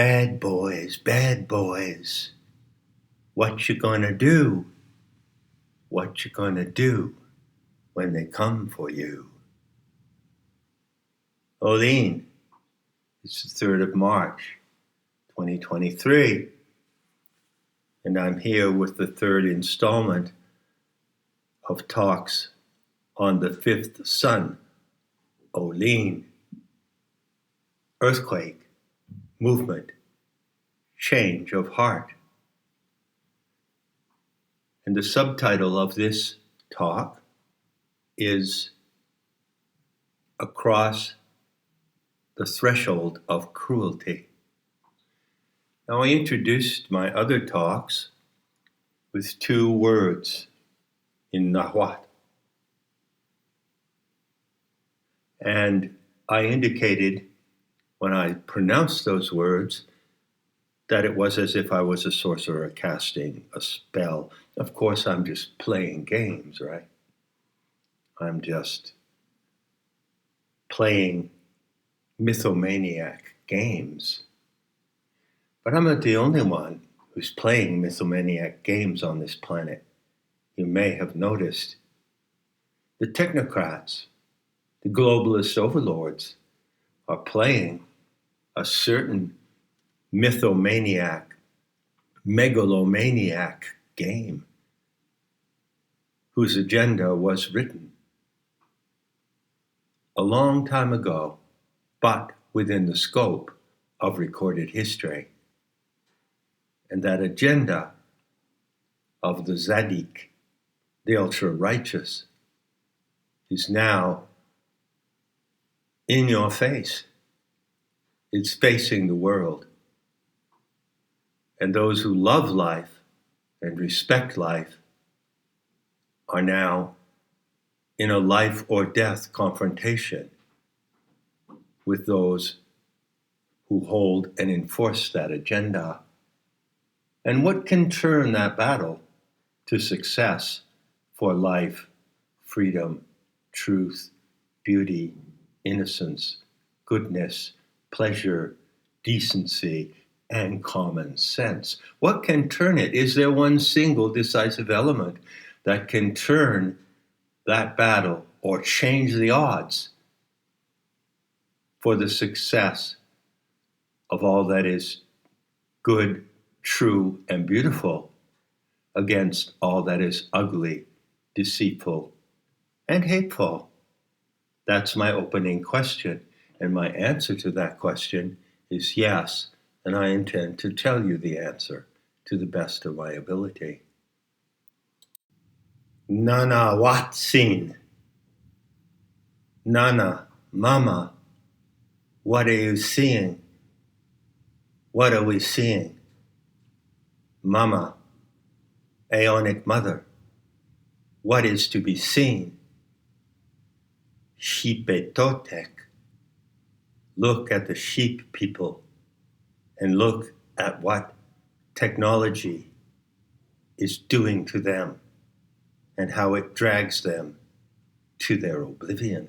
Bad boys, bad boys. What you gonna do? What you gonna do when they come for you? Oline, it's the 3rd of March, 2023, and I'm here with the 3rd installment of talks on the 5th sun, Oline, earthquake, movement, change of heart. And the subtitle of this talk is Across the Threshold of Cruelty. Now, I introduced my other talks with 2 words in Nahuatl. And I indicated when I pronounced those words that it was as if I was a sorcerer casting a spell. Of course, I'm just playing games, right? I'm just playing mythomaniac games. But I'm not the only one who's playing mythomaniac games on this planet. You may have noticed the technocrats, the globalist overlords, are playing a certain mythomaniac, megalomaniac game whose agenda was written a long time ago, but within the scope of recorded history. And that agenda of the Zadik, the ultra-righteous, is now in your face. It's facing the world. And those who love life and respect life are now in a life or death confrontation with those who hold and enforce that agenda. And what can turn that battle to success for life, freedom, truth, beauty, innocence, goodness, pleasure, decency, and common sense? What can turn it? Is there one single decisive element that can turn that battle or change the odds for the success of all that is good, true, and beautiful against all that is ugly, deceitful, and hateful? That's my opening question. And my answer to that question is yes, and I intend to tell you the answer to the best of my ability. Nana Watsin. Nana, Mama, what are you seeing? What are we seeing? Mama, Aeonic Mother, what is to be seen? Shipetotek. Look at the sheep people and look at what technology is doing to them and how it drags them to their oblivion.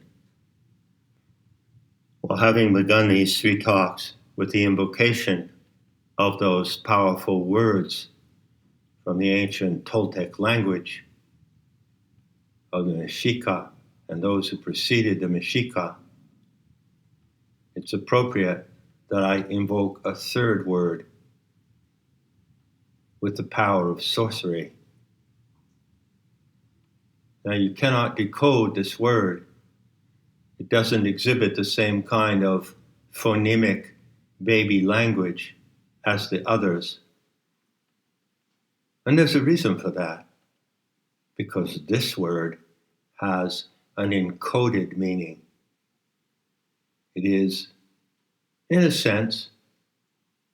Well, having begun these 3 talks with the invocation of those powerful words from the ancient Toltec language of the Mexica and those who preceded the Mexica, it's appropriate that I invoke a 3rd word with the power of sorcery. Now, you cannot decode this word. It doesn't exhibit the same kind of phonemic baby language as the others. And there's a reason for that, because this word has an encoded meaning. It is, in a sense,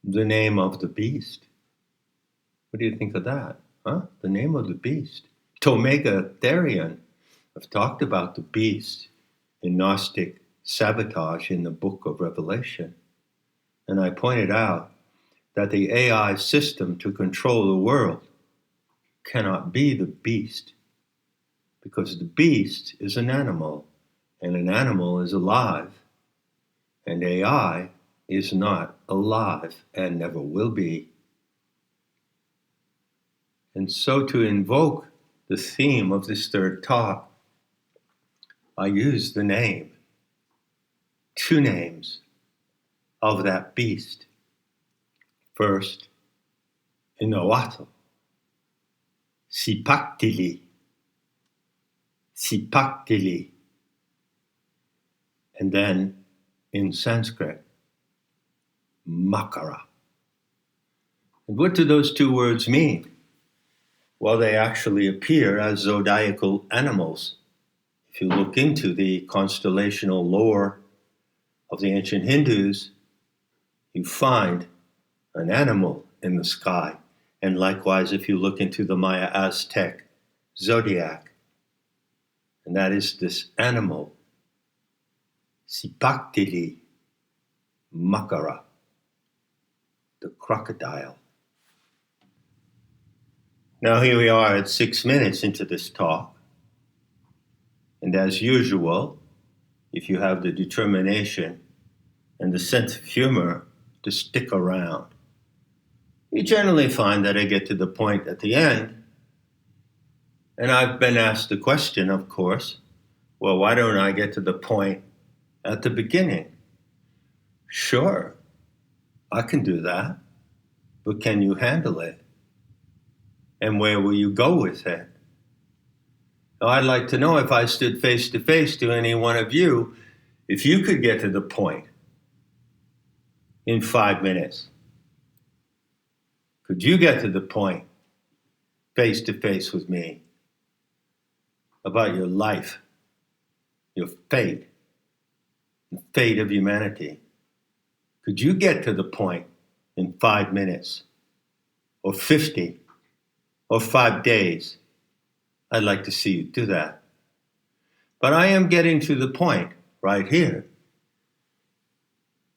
the name of the beast. What do you think of that? Huh? The name of the beast. Tomega Therion. I've talked about the beast in Gnostic sabotage in the book of Revelation. And I pointed out that the AI system to control the world cannot be the beast, because the beast is an animal, and an animal is alive, and AI is not alive and never will be. And so to invoke the theme of this third talk, I use the name, two names of that beast. First, in Nahuatl, Cipactli, Cipactli, and then in Sanskrit, MAHK-ah-rah. And what do those two words mean? Well, they actually appear as zodiacal animals. If you look into the constellational lore of the ancient Hindus, you find an animal in the sky. And likewise, if you look into the Maya-Aztec zodiac, and that is this animal, Cipactli, MAHK-ah-rah, the crocodile. Now here we are at 6 minutes into this talk, and as usual, if you have the determination and the sense of humor to stick around, you generally find that I get to the point at the end, and I've been asked the question, of course, well, why don't I get to the point at the beginning? Sure, I can do that, but can you handle it? And where will you go with it? Now, I'd like to know, if I stood face to face to any one of you, if you could get to the point in 5 minutes. Could you get to the point face to face with me about your life, your fate, the fate of humanity? Could you get to the point in 5 minutes, or 50, or 5 days? I'd like to see you do that. But I am getting to the point right here.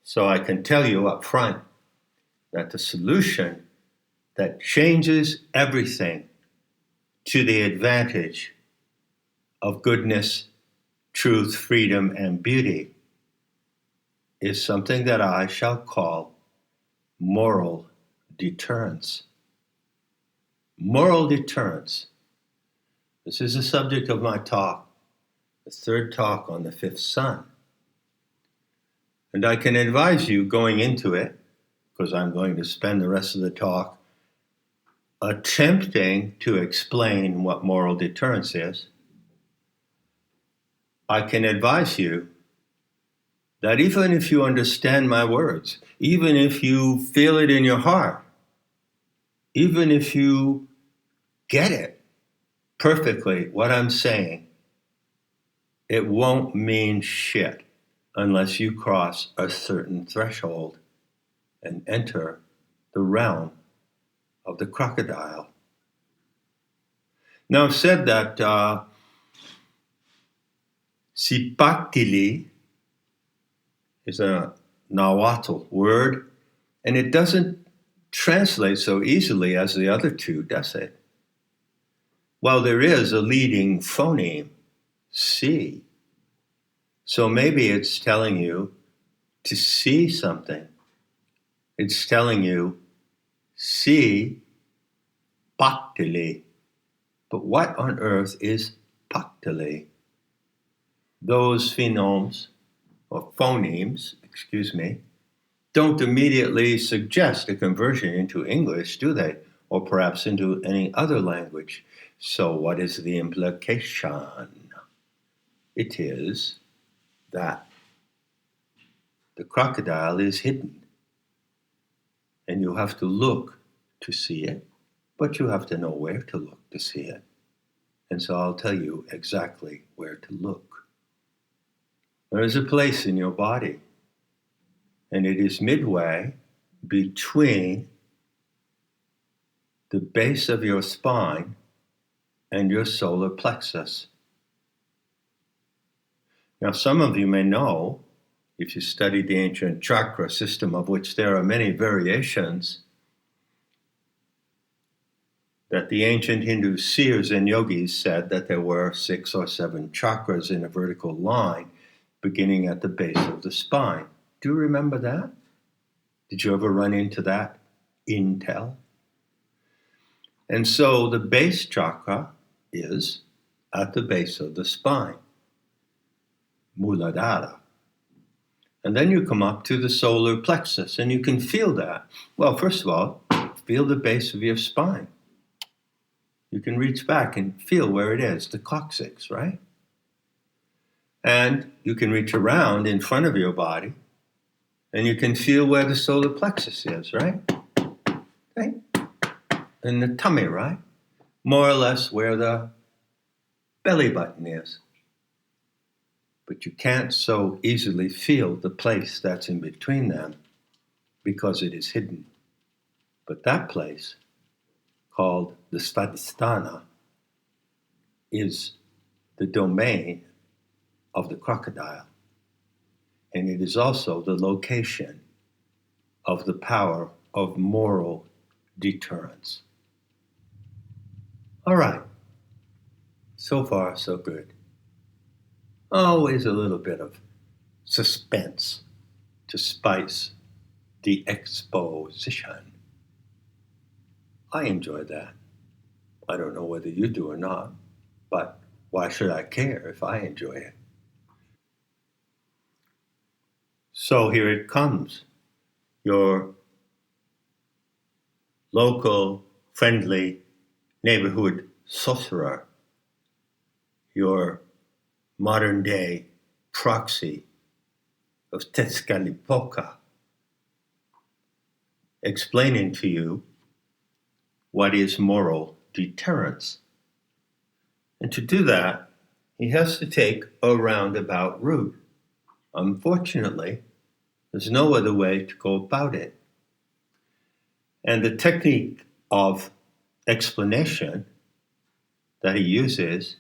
So I can tell you up front that the solution that changes everything to the advantage of goodness, truth, freedom, and beauty is something that I shall call moral deterrence. Moral deterrence. This is the subject of my talk, the third talk on the fifth sun. And I can advise you going into it, because I'm going to spend the rest of the talk attempting to explain what moral deterrence is. I can advise you that even if you understand my words, even if you feel it in your heart, even if you get it perfectly, what I'm saying, it won't mean shit unless you cross a certain threshold and enter the realm of the crocodile. Now, I've said that Cipactli is a Nahuatl word, and it doesn't translate so easily as the other two, does it? Well, there is a leading phoneme, C. So maybe it's telling you to see something. It's telling you, See-PAK-tee-lee. But what on earth is Cipactli? Those phonemes, don't immediately suggest a conversion into English, do they? Or perhaps into any other language. So what is the implication? It is that the crocodile is hidden. And you have to look to see it, but you have to know where to look to see it. And so I'll tell you exactly where to look. There is a place in your body, and it is midway between the base of your spine and your solar plexus. Now, some of you may know, if you study the ancient chakra system, of which there are many variations, that the ancient Hindu seers and yogis said that there were 6 or 7 chakras in a vertical line beginning at the base of the spine. Do you remember that? Did you ever run into that intel? And so the base chakra is at the base of the spine, Muladhara. And then you come up to the solar plexus, and you can feel that. Well, first of all, feel the base of your spine. You can reach back and feel where it is, the coccyx, right? And you can reach around in front of your body, and you can feel where the solar plexus is, right? Okay. In the tummy, right? More or less where the belly button is. But you can't so easily feel the place that's in between them because it is hidden. But that place, called the Svadhisthana, is the domain of the crocodile. And it is also the location of the power of moral deterrence. All right. So far, so good. Always a little bit of suspense to spice the exposition. I enjoy that. I don't know whether you do or not, but why should I care if I enjoy it? So here it comes. Your local, friendly neighborhood sorcerer, your modern-day proxy of Tezcatlipoca, explaining to you what is moral deterrence. And to do that, he has to take a roundabout route. Unfortunately, there's no other way to go about it. And the technique of explanation that he uses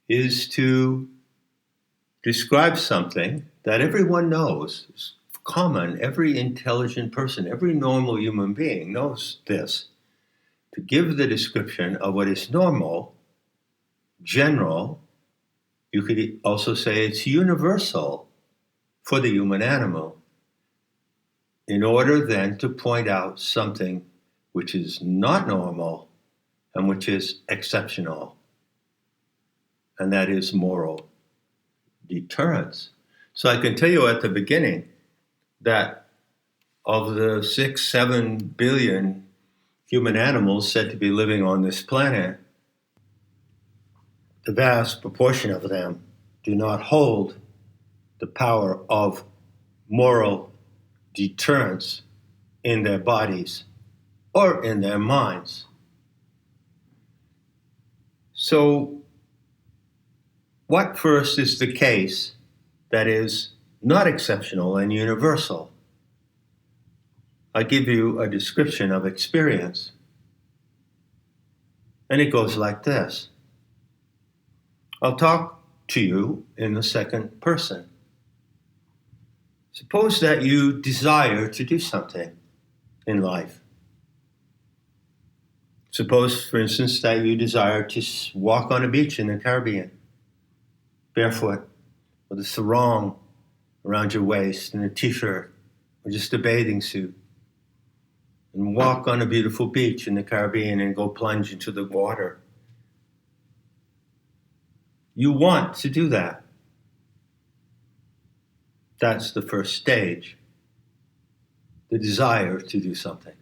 is to describe something that everyone knows, is common, every intelligent person, every normal human being knows this, to give the description of what is normal, general. You could also say it's universal for the human animal, in order then to point out something which is not normal and which is exceptional, and that is moral deterrence. So I can tell you at the beginning that of the 6-7 billion human animals said to be living on this planet, the vast proportion of them do not hold the power of moral deterrence in their bodies or in their minds. So, what first is the case that is not exceptional and universal? I give you a description of experience, and it goes like this. I'll talk to you in the second person. Suppose that you desire to do something in life. Suppose, for instance, that you desire to walk on a beach in the Caribbean, barefoot, with a sarong around your waist and a t-shirt, or just a bathing suit, and walk on a beautiful beach in the Caribbean and go plunge into the water. You want to do that. That's the first stage, the desire to do something.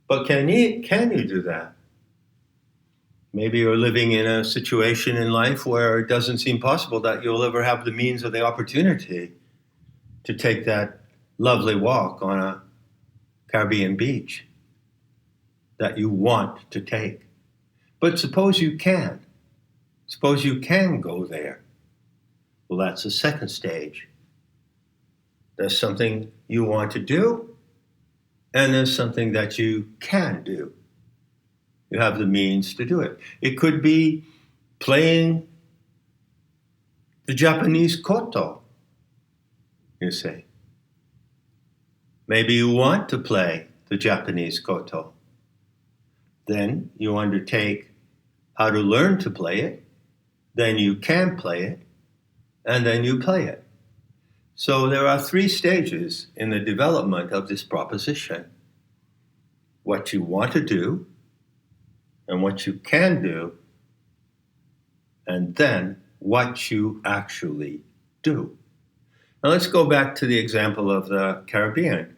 But can you do that? Maybe you're living in a situation in life where it doesn't seem possible that you'll ever have the means or the opportunity to take that lovely walk on a Caribbean beach that you want to take. But suppose you can. Suppose you can go there. Well, that's the second stage. There's something you want to do, and there's something that you can do. You have the means to do it. It could be playing the Japanese koto, you say. Maybe you want to play the Japanese koto. Then you undertake how to learn to play it. Then you can play it. And then you play it. So there are 3 stages in the development of this proposition: what you want to do, and what you can do, and then what you actually do. Now let's go back to the example of the Caribbean.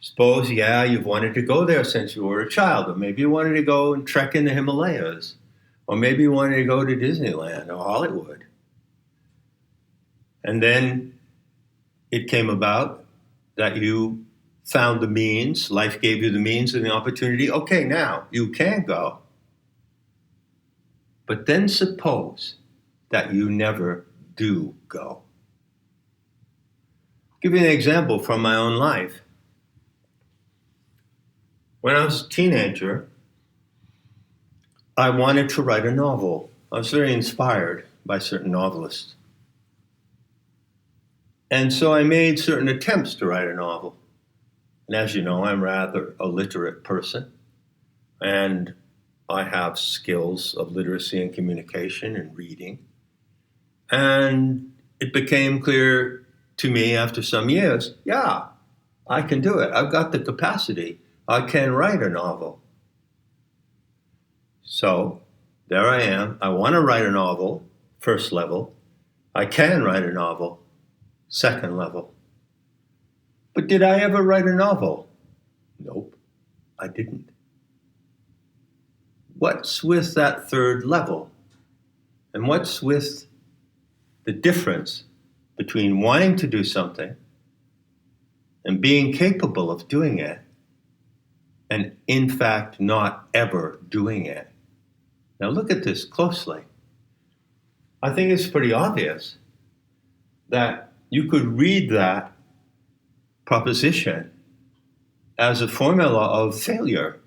Suppose, you've wanted to go there since you were a child, or maybe you wanted to go and trek in the Himalayas, or maybe you wanted to go to Disneyland or Hollywood. And then it came about that you found the means, life gave you the means and the opportunity. Okay, now you can go. But then suppose that you never do go. I'll give you an example from my own life. When I was a teenager, I wanted to write a novel. I was very inspired by certain novelists. And so I made certain attempts to write a novel. And as you know, I'm rather a literate person. And I have skills of literacy and communication and reading. And it became clear to me after some years, I can do it. I've got the capacity. I can write a novel. So there I am. I want to write a novel, first level. I can write a novel, second level. But did I ever write a novel? Nope, I didn't. What's with that third level? And what's with the difference between wanting to do something and being capable of doing it, and in fact not ever doing it? Now look at this closely. I think it's pretty obvious that you could read that proposition as a formula of failure,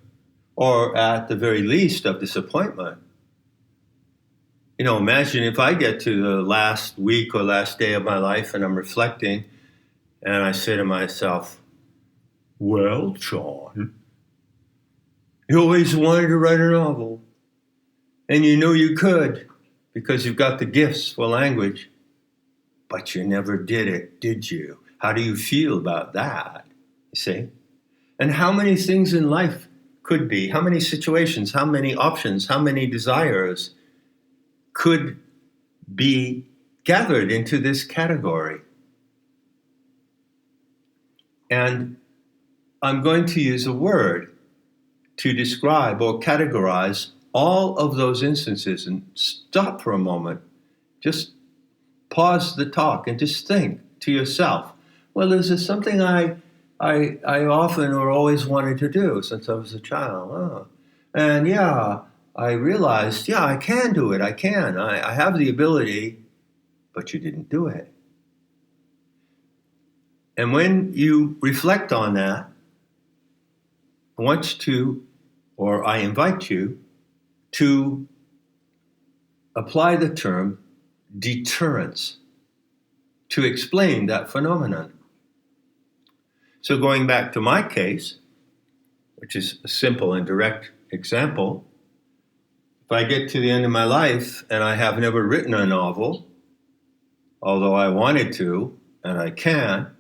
or at the very least of disappointment. Imagine if I get to the last week or last day of my life and I'm reflecting and I say to myself, well, John, you always wanted to write a novel, and you knew you could because you've got the gifts for language, but you never did it, did you? How do you feel about that? You see? And how many things in life could be, how many situations, how many options, how many desires could be gathered into this category? And I'm going to use a word to describe or categorize all of those instances, and stop for a moment. Just pause the talk and just think to yourself, well, is this something I often or always wanted to do since I was a child? Oh. And I realized, I can do it. I can. I have the ability, but you didn't do it. And when you reflect on that, I invite you to apply the term deterrence to explain that phenomenon. So going back to my case, which is a simple and direct example, if I get to the end of my life and I have never written a novel, although I wanted to, and I can,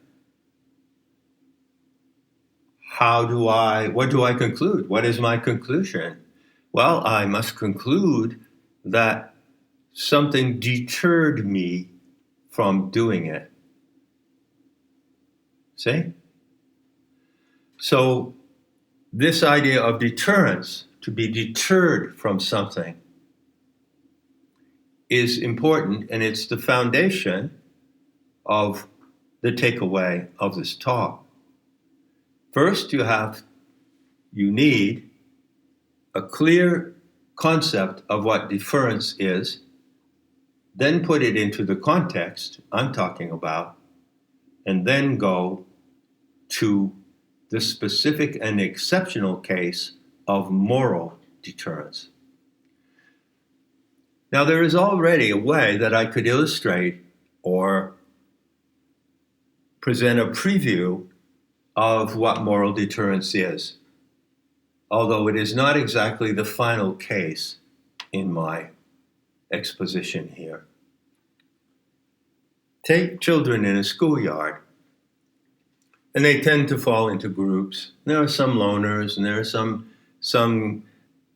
what do I conclude? What is my conclusion? Well, I must conclude that something deterred me from doing it. See? So this idea of deterrence, to be deterred from something, is important, and it's the foundation of the takeaway of this talk. First, you need a clear concept of what deference is, then put it into the context I'm talking about, and then go to the specific and exceptional case of moral deterrence. Now, there is already a way that I could illustrate or present a preview of what moral deterrence is, although it is not exactly the final case in my exposition here. Take children in a schoolyard, and they tend to fall into groups. There are some loners, and there are some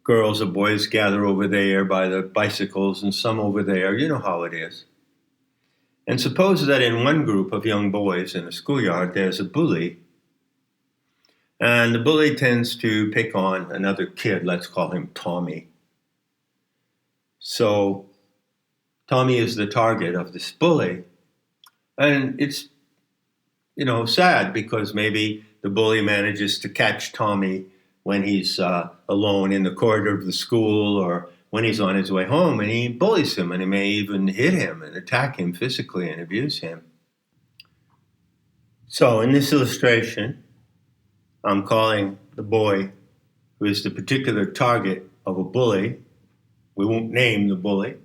girls or boys gather over there by the bicycles, and some over there. You know how it is. And suppose that in one group of young boys in a schoolyard, there's a bully, and the bully tends to pick on another kid. Let's call him Tommy. So Tommy is the target of this bully, and it's sad because maybe the bully manages to catch Tommy when he's alone in the corridor of the school or when he's on his way home, and he bullies him, and he may even hit him and attack him physically and abuse him. So in this illustration, I'm calling the boy who is the particular target of a bully, we won't name the bully,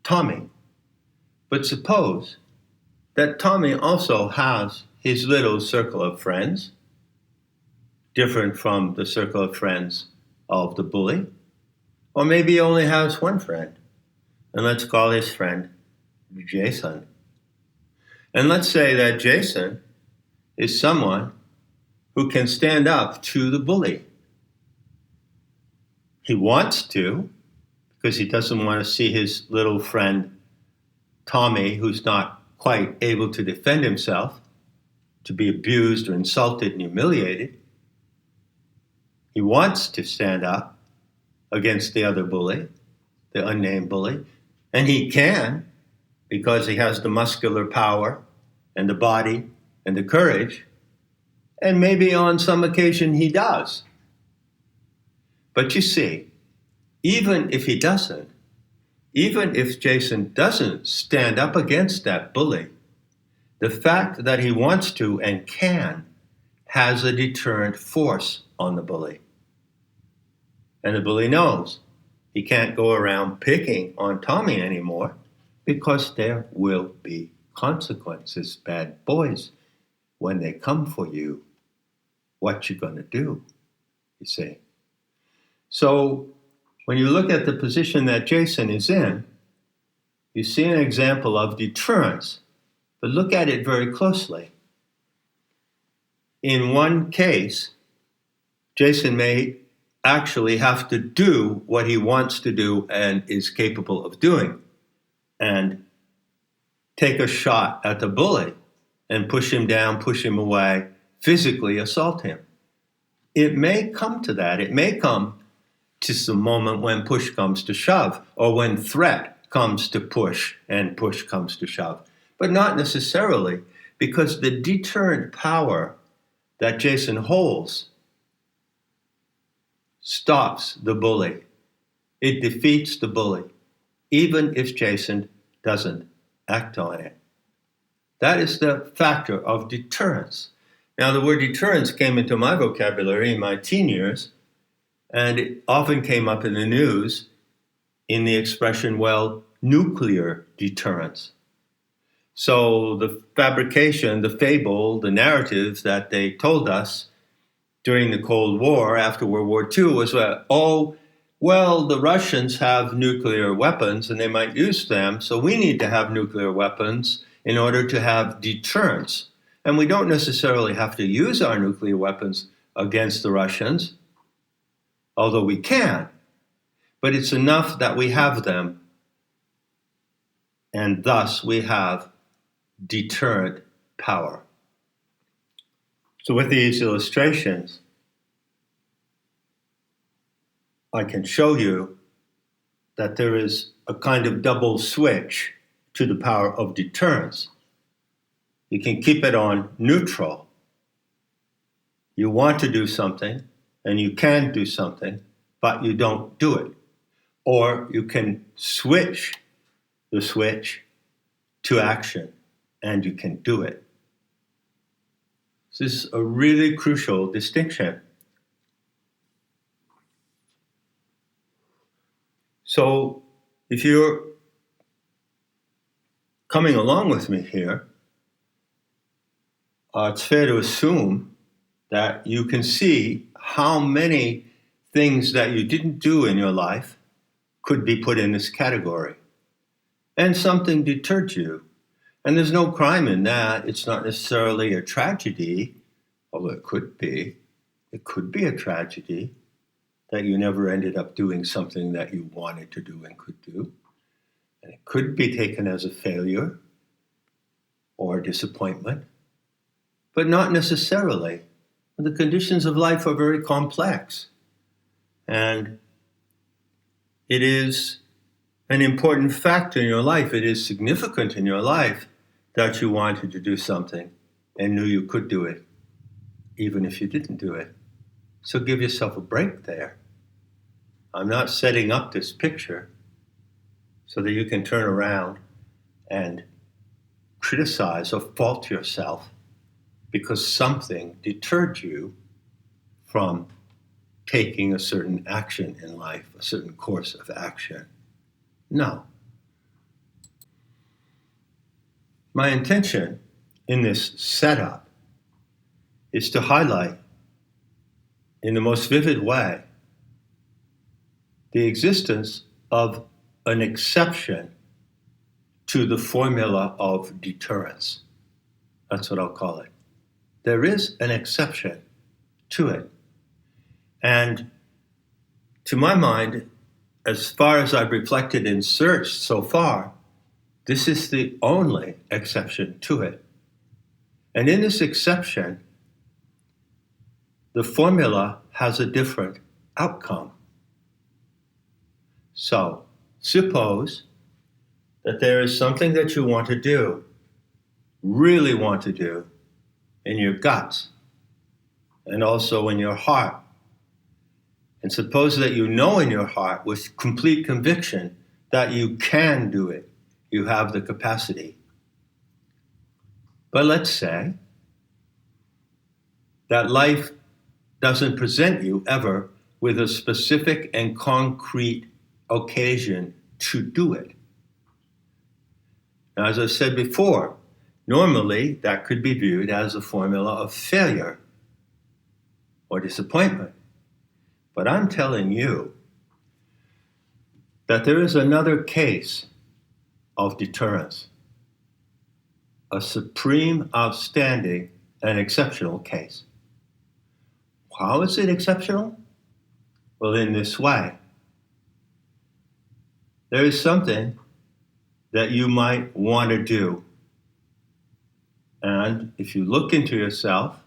Tommy. But suppose that Tommy also has his little circle of friends, different from the circle of friends of the bully. Or maybe he only has one friend, and let's call his friend Jason. And let's say that Jason is someone who can stand up to the bully. He wants to, because he doesn't want to see his little friend Tommy, who's not quite able to defend himself, to be abused or insulted and humiliated. He wants to stand up against the other bully, the unnamed bully, and he can because he has the muscular power and the body and the courage, and maybe on some occasion he does. But you see, even if he doesn't, even if Jason doesn't stand up against that bully, the fact that he wants to and can has a deterrent force on the bully. And the bully knows he can't go around picking on Tommy anymore because there will be consequences, bad boys, when they come for you. What you gonna do, you see? So when you look at the position that Jason is in, you see an example of deterrence, but look at it very closely. In one case, Jason may actually have to do what he wants to do and is capable of doing, and take a shot at the bully and push him down, push him away, physically assault him. It may come to that. It may come to some moment when push comes to shove, or when threat comes to push and push comes to shove, but not necessarily, because the deterrent power that Jason holds stops the bully. It defeats the bully, even if Jason doesn't act on it. That is the factor of deterrence. Now, the word deterrence came into my vocabulary in my teen years, and it often came up in the news in the expression, well, nuclear deterrence. So the fabrication, the fable, the narratives that they told us during the Cold War, after World War II, was that, the Russians have nuclear weapons and they might use them, so we need to have nuclear weapons in order to have deterrence. And we don't necessarily have to use our nuclear weapons against the Russians, although we can, but it's enough that we have them, and thus we have deterrent power. So with these illustrations, I can show you that there is a kind of double switch to the power of deterrence. You can keep it on neutral. You want to do something, and you can do something, but you don't do it. Or you can switch the switch to action, and you can do it. This is a really crucial distinction. So if you're coming along with me here, it's fair to assume that you can see how many things that you didn't do in your life could be put in this category. and something deterred you. And there's no crime in that. It's not necessarily a tragedy, although it could be. It could be a tragedy that you never ended up doing something that you wanted to do and could do. And it could be taken as a failure or a disappointment, but not necessarily. The conditions of life are very complex. And it is an important factor in your life. It is significant in your life that you wanted to do something and knew you could do it, even if you didn't do it. So give yourself a break there. I'm not setting up this picture so that you can turn around and criticize or fault yourself because something deterred you from taking a certain action in life, a certain course of action. No. My intention in this setup is to highlight in the most vivid way the existence of an exception to the formula of deterrence. That's what I'll call it. There is an exception to it. And to my mind, as far as I've reflected and searched so far, this is the only exception to it. And in this exception, the formula has a different outcome. So, suppose that there is something that you want to do, really want to do, in your guts, and also in your heart. And suppose that you know in your heart with complete conviction that you can do it. You have the capacity. But let's say that life doesn't present you ever with a specific and concrete occasion to do it. Now, as I said before, normally that could be viewed as a formula of failure or disappointment. But I'm telling you that there is another case of deterrence, a supreme, outstanding, and exceptional case. How is it exceptional? Well, in this way. There is something that you might want to do. And if you look into yourself,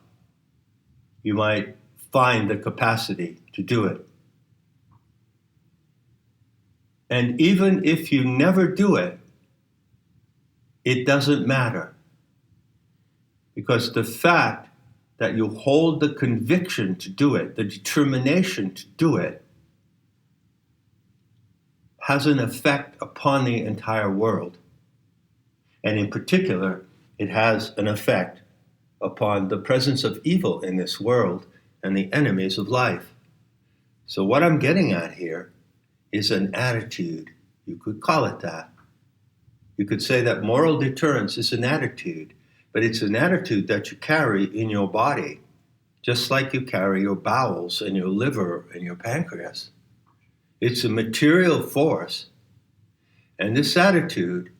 you might find the capacity to do it. And even if you never do it, it doesn't matter. Because the fact that you hold the conviction to do it, the determination to do it, has an effect upon the entire world. And in particular, it has an effect upon the presence of evil in this world and the enemies of life. So what I'm getting at here is an attitude. You could call it that. You could say that moral deterrence is an attitude, but it's an attitude that you carry in your body, just like you carry your bowels and your liver and your pancreas. It's a material force, and this attitude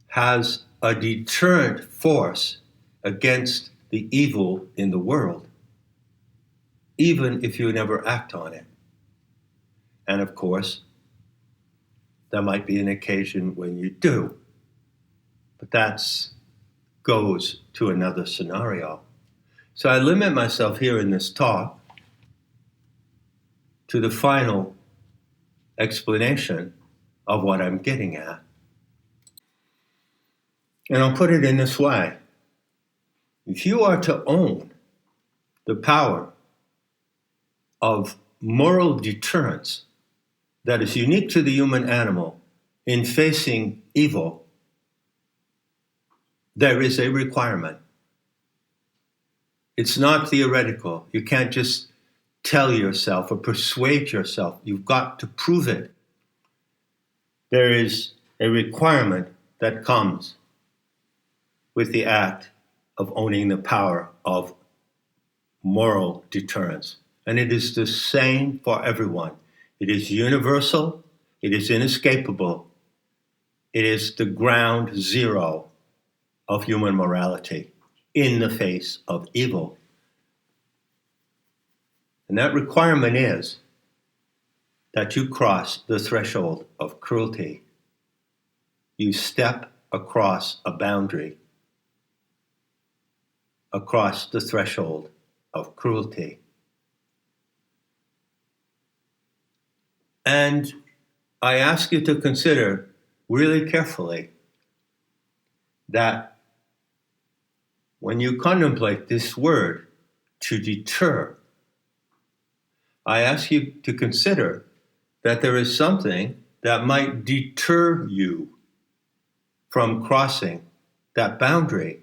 has a deterrent force against the evil in the world, even if you never act on it. And of course, there might be an occasion when you do, but that goes to another scenario. So I limit myself here in this talk to the final explanation of what I'm getting at. And I'll put it in this way. If you are to own the power of moral deterrence that is unique to the human animal in facing evil, there is a requirement. It's not theoretical. You can't just tell yourself or persuade yourself. You've got to prove it. There is a requirement that comes with the act of owning the power of moral deterrence. And it is the same for everyone. It is universal, It is inescapable. It is the ground zero of human morality in the face of evil. And that requirement is that you cross the threshold of cruelty. You step across a boundary, across the threshold of cruelty. And I ask you to consider really carefully that when you contemplate this word, to deter, I ask you to consider that there is something that might deter you from crossing that boundary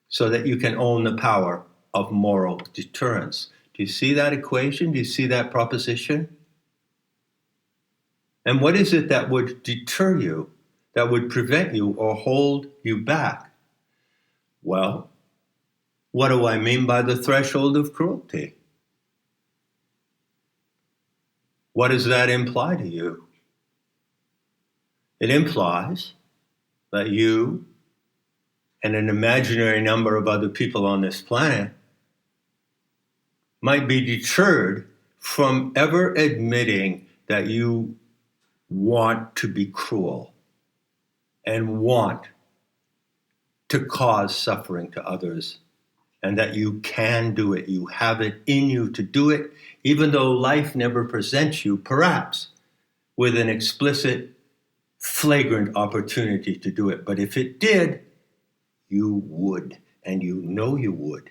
so that you can own the power of moral deterrence. Do you see that equation? Do you see that proposition? And what is it that would deter you, that would prevent you or hold you back? Well, what do I mean by the threshold of cruelty? What does that imply to you? It implies that you and an imaginary number of other people on this planet might be deterred from ever admitting that you want to be cruel and want to cause suffering to others, and that you can do it. You have it in you to do it, even though life never presents you, perhaps, with an explicit, flagrant opportunity to do it. But if it did, you would, and you know you would.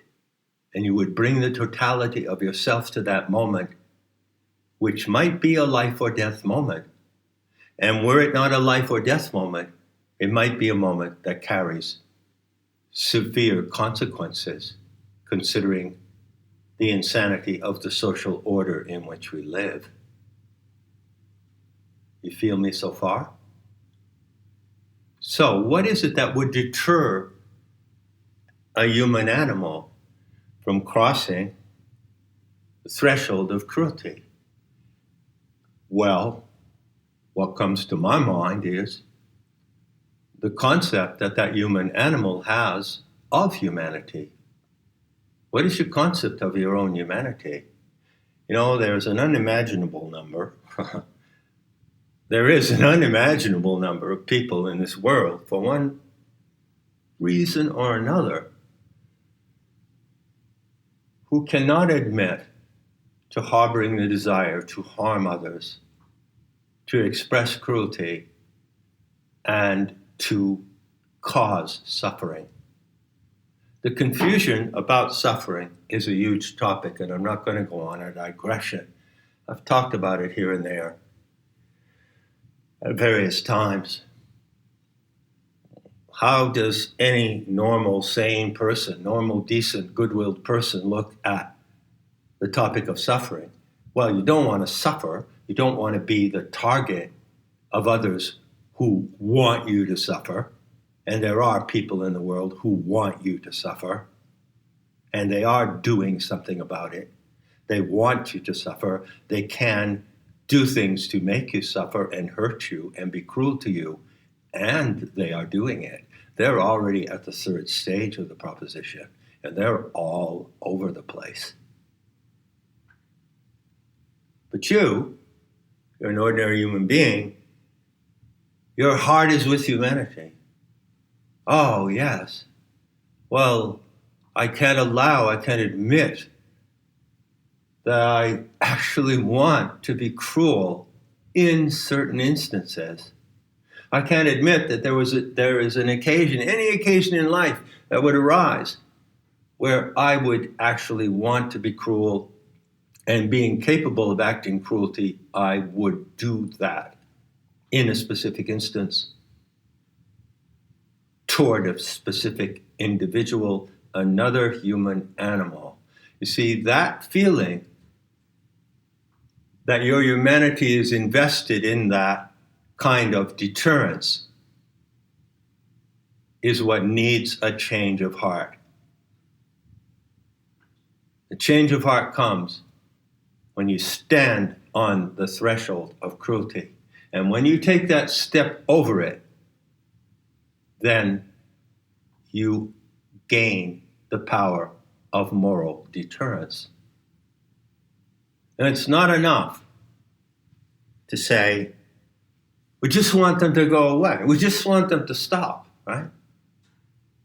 And you would bring the totality of yourself to that moment, which might be a life or death moment. And were it not a life or death moment, it might be a moment that carries severe consequences, considering the insanity of the social order in which we live. You feel me so far? So, what is it that would deter a human animal from crossing the threshold of cruelty? Well, what comes to my mind is the concept that that human animal has of humanity. What is your concept of your own humanity? You know, there's an unimaginable number. There is an unimaginable number of people in this world, for one reason or another, who cannot admit to harboring the desire to harm others, to express cruelty, and to cause suffering. The confusion about suffering is a huge topic, and I'm not going to go on a digression. I've talked about it here and there at various times. How does any normal, sane person, normal, decent, good-willed person look at the topic of suffering? Well, you don't want to suffer. You don't want to be the target of others who want you to suffer. And there are people in the world who want you to suffer. And they are doing something about it. They want you to suffer. They can do things to make you suffer and hurt you and be cruel to you. And they are doing it. They're already at the third stage of the proposition. And they're all over the place. But you're an ordinary human being. Your heart is with humanity. Oh, yes. Well, I can't admit that I actually want to be cruel in certain instances. I can't admit that there is an occasion, any occasion in life that would arise where I would actually want to be cruel, and being capable of acting cruelty, I would do that in a specific instance toward a specific individual, another human animal. You see, that feeling that your humanity is invested in that kind of deterrence is what needs a change of heart. The change of heart comes when you stand on the threshold of cruelty. And when you take that step over it, then you gain the power of moral deterrence. And it's not enough to say, we just want them to go away. We just want them to stop, right?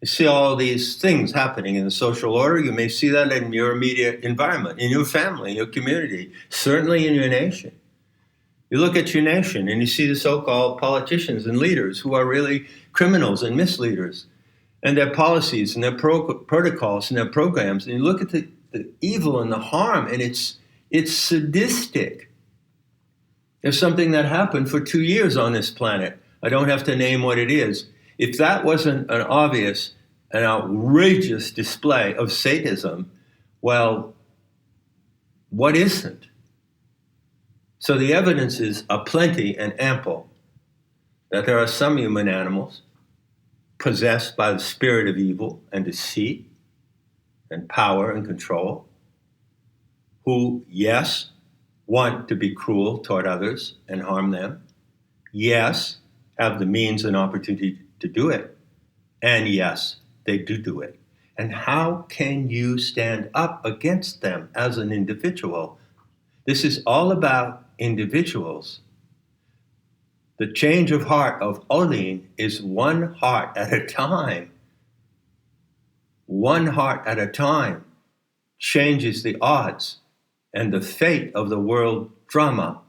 You see all these things happening in the social order. You may see that in your immediate environment, in your family, in your community, certainly in your nation. You look at your nation and you see the so-called politicians and leaders who are really criminals and misleaders, and their policies and their protocols and their programs. And you look at the evil and the harm, and it's sadistic. There's something that happened for 2 years on this planet. I don't have to name what it is. If that wasn't an obvious and outrageous display of sadism, well, what isn't? So the evidence is aplenty and ample that there are some human animals possessed by the spirit of evil and deceit and power and control, who, yes, want to be cruel toward others and harm them, yes, have the means and opportunity to do it, and yes, they do it. And how can you stand up against them as an individual? This is all about individuals. The change of heart of Olin is one heart at a time. One heart at a time changes the odds, and the fate of the world drama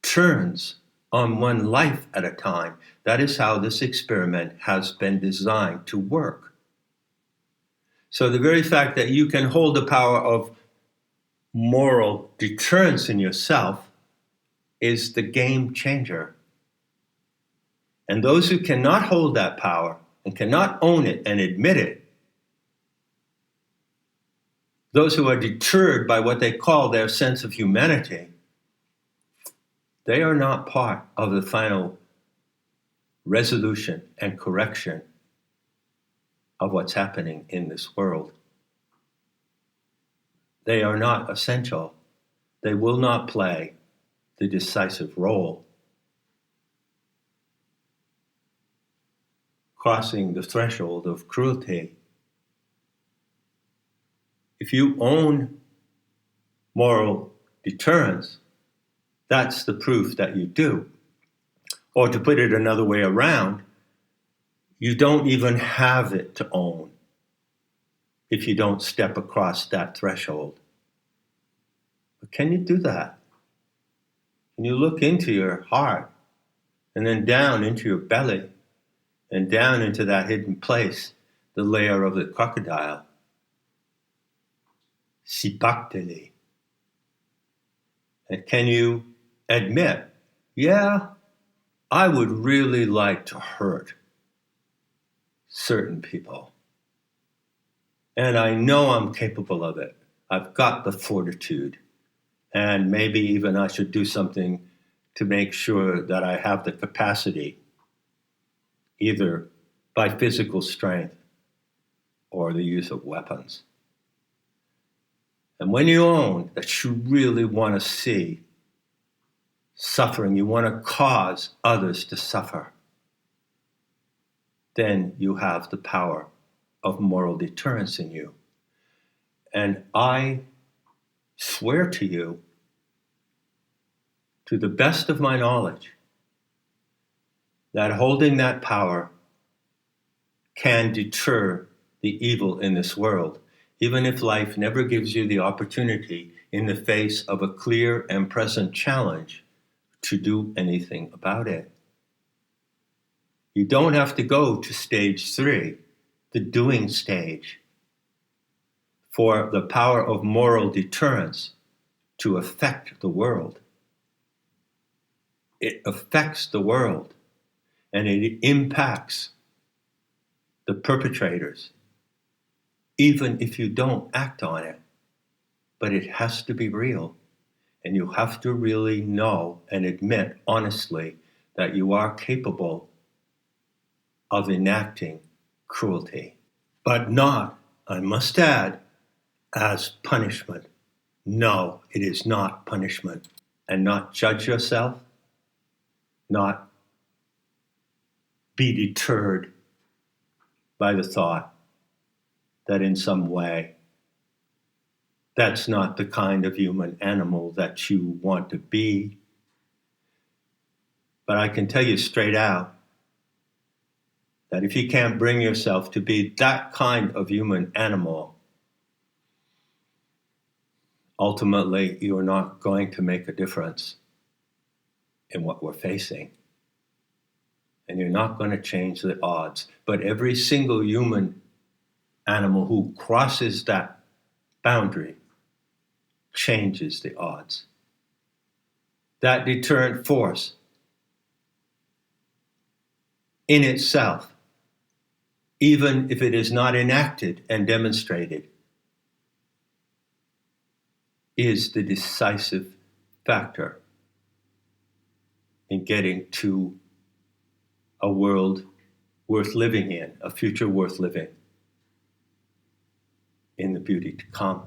turns on one life at a time. That is how this experiment has been designed to work. So the very fact that you can hold the power of moral deterrence in yourself is the game changer. And those who cannot hold that power and cannot own it and admit it, those who are deterred by what they call their sense of humanity, they are not part of the final resolution and correction of what's happening in this world. They are not essential. They will not play the decisive role. Crossing the threshold of cruelty. If you own moral deterrence, that's the proof that you do. Or to put it another way around, you don't even have it to own if you don't step across that threshold. But can you do that? Can you look into your heart and then down into your belly and down into that hidden place, the lair of the crocodile? Cipactli. And can you admit, yeah, I would really like to hurt certain people. And I know I'm capable of it. I've got the fortitude. And maybe even I should do something to make sure that I have the capacity, either by physical strength or the use of weapons. And when you own that you really want to see suffering, you want to cause others to suffer, then you have the power of moral deterrence in you. And I swear to you, to the best of my knowledge, that holding that power can deter the evil in this world, even if life never gives you the opportunity in the face of a clear and present challenge to do anything about it. You don't have to go to stage 3, the doing stage, for the power of moral deterrence to affect the world. It affects the world, and it impacts the perpetrators, even if you don't act on it. But it has to be real, and you have to really know and admit honestly that you are capable of enacting cruelty, but not, I must add, as punishment. No, it is not punishment. And not judge yourself, not be deterred by the thought that in some way that's not the kind of human animal that you want to be. But I can tell you straight out that if you can't bring yourself to be that kind of human animal, ultimately you're not going to make a difference in what we're facing. And you're not going to change the odds. But every single human animal who crosses that boundary changes the odds. That deterrent force in itself, even if it is not enacted and demonstrated, is the decisive factor in getting to a world worth living in, a future worth living in the beauty to come.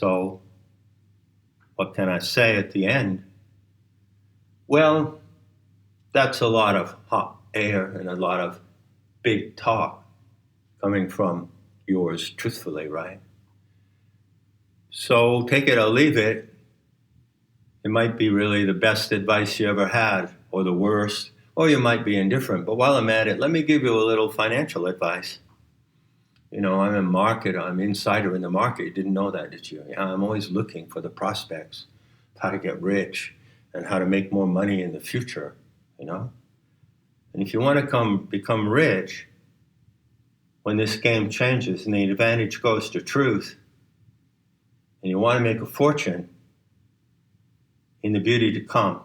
So, what can I say at the end? Well, that's a lot of hot air and a lot of big talk coming from yours truthfully, right? So take it or leave it. It might be really the best advice you ever had, or the worst, or you might be indifferent. But while I'm at it, let me give you a little financial advice. You know, I'm I'm insider in the market. You didn't know that, did you? Yeah, I'm always looking for the prospects, how to get rich and how to make more money in the future, you know? And if you want to become rich, when this game changes and the advantage goes to truth, and you want to make a fortune in the beauty to come,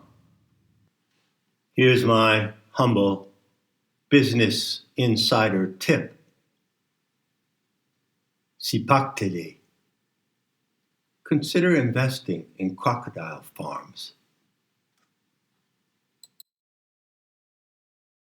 here's my humble business insider tip. See-PAK-tee-lee. Consider investing in crocodile farms.